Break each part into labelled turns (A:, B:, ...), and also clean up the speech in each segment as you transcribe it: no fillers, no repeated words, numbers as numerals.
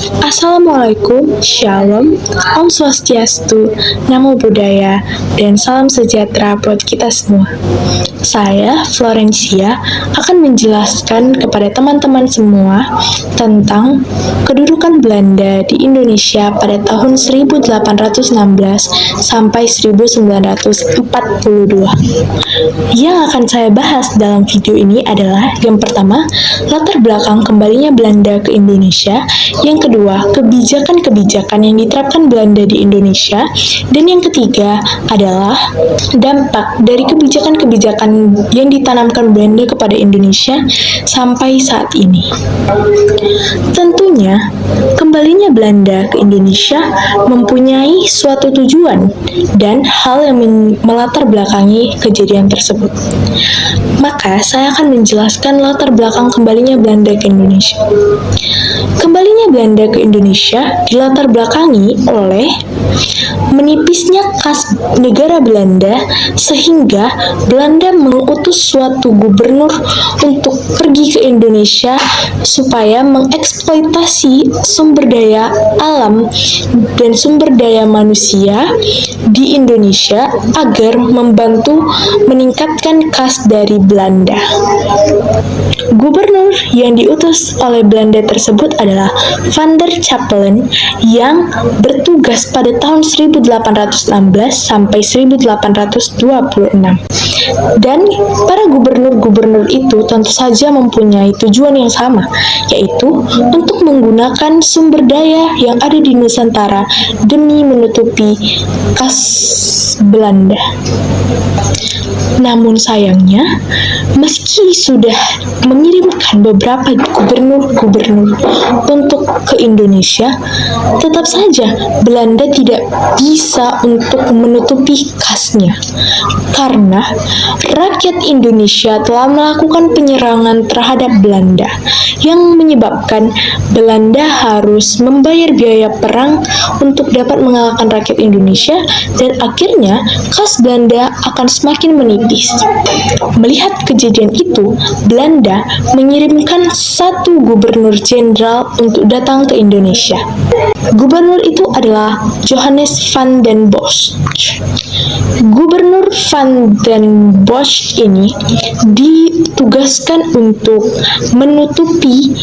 A: Assalamualaikum, Shalom, Om Swastiastu, Namo Buddhaya, dan salam sejahtera buat kita semua. Saya, Florencia, akan menjelaskan kepada teman-teman semua tentang kedudukan Belanda di Indonesia pada tahun 1816 sampai 1942. Yang akan saya bahas dalam video ini adalah yang pertama, latar belakang kembalinya Belanda ke Indonesia, yang kedua, kebijakan-kebijakan yang diterapkan Belanda di Indonesia, dan yang ketiga adalah dampak dari kebijakan-kebijakan yang ditanamkan Belanda kepada Indonesia sampai saat ini. Tentunya, kembalinya Belanda ke Indonesia mempunyai suatu tujuan dan hal yang melatar belakangi kejadian tersebut. Maka, saya akan menjelaskan latar belakang kembalinya Belanda ke Indonesia. Kembalinya Belanda ke Indonesia dilatar belakangi oleh menipisnya kas negara Belanda sehingga Belanda mengutus suatu gubernur untuk pergi ke Indonesia supaya mengeksploitasi sumber daya alam dan sumber daya manusia di Indonesia agar membantu meningkatkan kas dari Belanda. Gubernur yang diutus oleh Belanda tersebut adalah Van der Capellen yang bertugas pada tahun 1816 sampai 1826. Dan para gubernur-gubernur itu tentu saja mempunyai tujuan yang sama, yaitu untuk menggunakan sumber daya yang ada di Nusantara demi menutupi kas Belanda. Namun sayangnya, meski sudah mengirimkan beberapa gubernur-gubernur untuk ke Indonesia, tetap saja Belanda tidak bisa untuk menutupi kasnya. Karena rakyat Indonesia telah melakukan penyerangan terhadap Belanda yang menyebabkan Belanda harus membayar biaya perang untuk dapat mengalahkan rakyat Indonesia dan akhirnya kas Belanda akan semakin menipis. Melihat kejadian itu, Belanda mengirimkan satu gubernur jenderal untuk datang ke Indonesia. Gubernur itu adalah Johannes van den Bosch. Gubernur van den Bosch ini ditugaskan untuk menutupi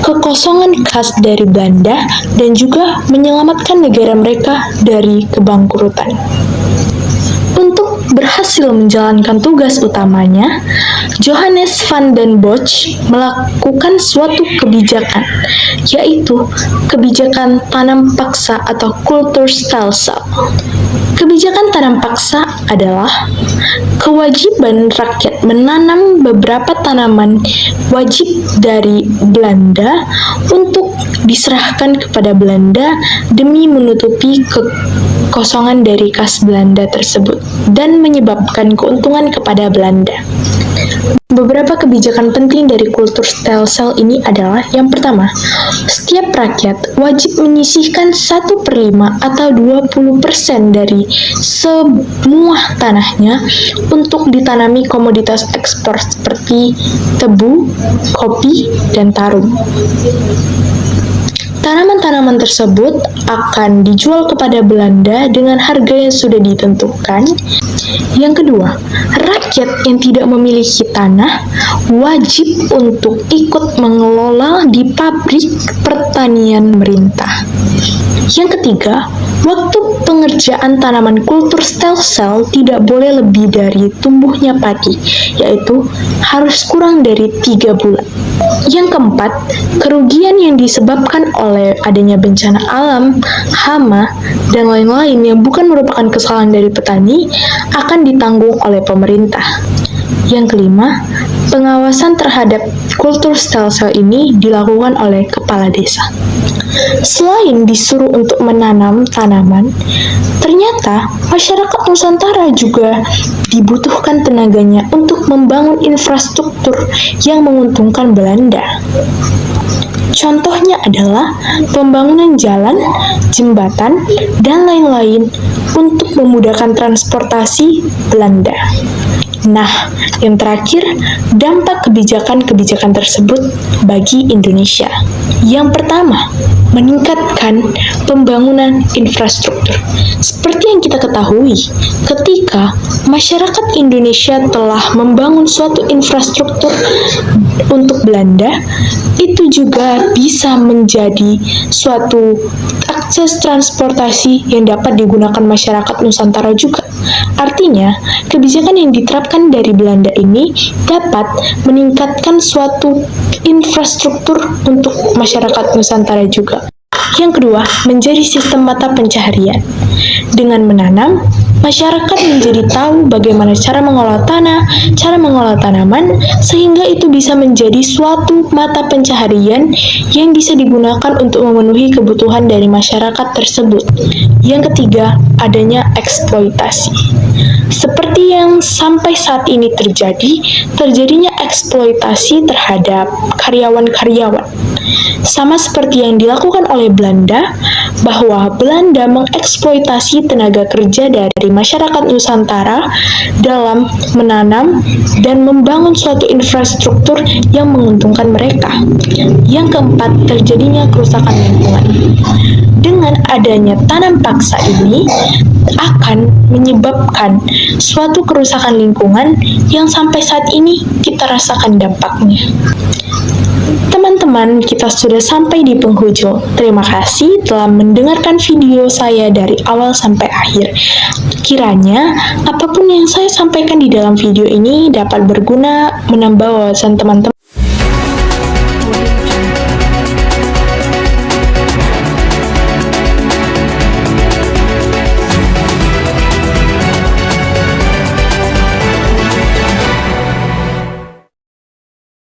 A: kekosongan kas dari Belanda dan juga menyelamatkan negara mereka dari kebangkrutan. Untuk berhasil menjalankan tugas utamanya, Johannes van den Bosch melakukan suatu kebijakan, yaitu kebijakan tanam paksa atau Kulturstelsel. Kebijakan tanam paksa adalah kewajiban rakyat menanam beberapa tanaman wajib dari Belanda untuk diserahkan kepada Belanda demi menutupi kekosongan dari kas Belanda tersebut dan menyebabkan keuntungan kepada Belanda. Beberapa kebijakan penting dari Kulturstelsel ini adalah yang pertama, setiap rakyat wajib menyisihkan 1/5 atau 20% dari semua tanahnya untuk ditanami komoditas ekspor seperti tebu, kopi, dan tarum. Tanaman-tanaman tersebut akan dijual kepada Belanda dengan harga yang sudah ditentukan. Yang kedua, rakyat yang tidak memiliki tanah wajib untuk ikut mengelola di pabrik pertanian pemerintah. Yang ketiga, waktu pengerjaan tanaman Kulturstelsel tidak boleh lebih dari tumbuhnya padi, yaitu harus kurang dari 3 bulan. Yang keempat, kerugian yang disebabkan oleh adanya bencana alam, hama, dan lain-lain yang bukan merupakan kesalahan dari petani akan ditanggung oleh pemerintah. Yang kelima, pengawasan terhadap Kulturstelsel ini dilakukan oleh kepala desa. Selain disuruh untuk menanam tanaman, ternyata masyarakat Nusantara juga dibutuhkan tenaganya untuk membangun infrastruktur yang menguntungkan Belanda. Contohnya adalah pembangunan jalan, jembatan, dan lain-lain untuk memudahkan transportasi Belanda. Nah, yang terakhir, dampak kebijakan-kebijakan tersebut bagi Indonesia. Yang pertama, meningkatkan pembangunan infrastruktur. Seperti yang kita ketahui, ketika masyarakat Indonesia telah membangun suatu infrastruktur untuk Belanda, itu juga bisa menjadi suatu akses transportasi yang dapat digunakan masyarakat Nusantara juga. Artinya, kebijakan yang diterapkan dari Belanda ini dapat meningkatkan suatu infrastruktur untuk masyarakat Nusantara juga. Yang kedua, menjadi sistem mata pencaharian. Dengan menanam, masyarakat menjadi tahu bagaimana cara mengolah tanah, cara mengolah tanaman, sehingga itu bisa menjadi suatu mata pencaharian yang bisa digunakan untuk memenuhi kebutuhan dari masyarakat tersebut. Yang ketiga, adanya eksploitasi. Seperti yang sampai saat ini terjadinya eksploitasi terhadap karyawan-karyawan. Sama seperti yang dilakukan oleh Belanda, bahwa Belanda mengeksploitasi tenaga kerja dari masyarakat Nusantara dalam menanam dan membangun suatu infrastruktur yang menguntungkan mereka. Yang keempat, terjadinya kerusakan lingkungan. Dengan adanya tanam paksa ini akan menyebabkan suatu kerusakan lingkungan yang sampai saat ini kita rasakan dampaknya. Teman-teman, kita sudah sampai di penghujung. Terima kasih telah mendengarkan video saya dari awal sampai akhir. Kiranya, apapun yang saya sampaikan di dalam video ini dapat berguna menambah wawasan teman-teman